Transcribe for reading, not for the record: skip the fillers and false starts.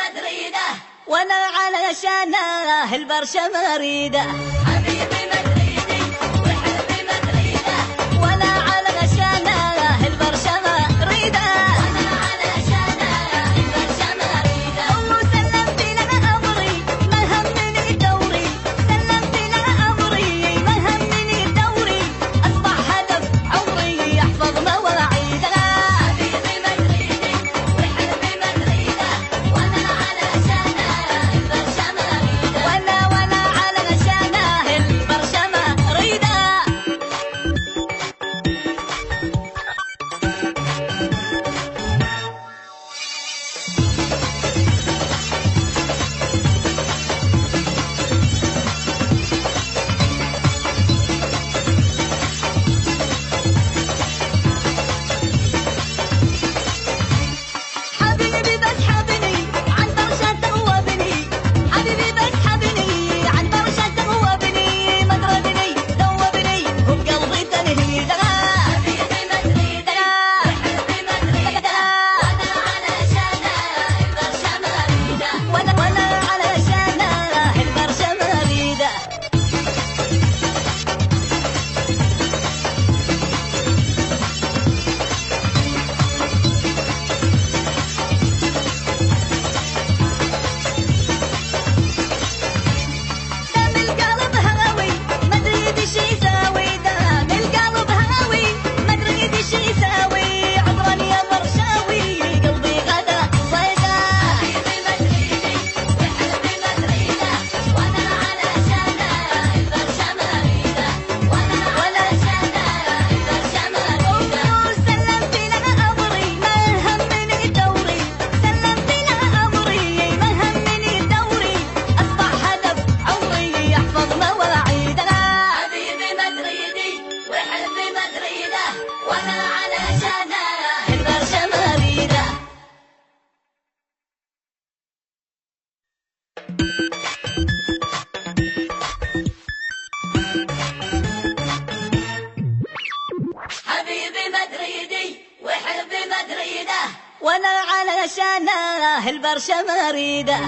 مدريده وانا علشانه البرشا مريده. حبيبي مدريدي وحبي مدريده وانا علشانه البرشا مريده. وانا علشانه البرشا مريده. وسلمت له امري ما همني دوري، سلمت له امري ما همني دوري، اصبح هدف عمري يحفظ مواعيده. حبيبي مدريدي وحبي مدريده وانا علشانه البرشا مريده. وانا علشانه البرشا مريده. حبيبي بسحبني عن برشا ذوبني، حبيبي بسحبني عن برشا ذوبني، مدربني ذوبني وبقلبي تنهيده. حبيبي مدريده وحبي مدريده وانا علشانه البرشا مريده. وانا علشانه البرشا مريده. دام القلب هاوي مدريدي شي يساوي، دام القلب هاوي مدريدي شي يساوي، عذرا يا برشاوي قلبي غدا صيدا. حبيبي مدريدي وحبي مدريده وانا علشانه البرشا مريده. وانا علشانه البرشا مريده. وسلمت له امري ما همني دوري، سلمت له امري ما همني دوري، اصبح هدف عمري يحفظ مواعيدنا. حبيبي مدريدي وحبي مدريده وانا علشانه البرشا مريده. حبيبي مدريدي وحبي مدريده وانا علشانه البرشا مريده.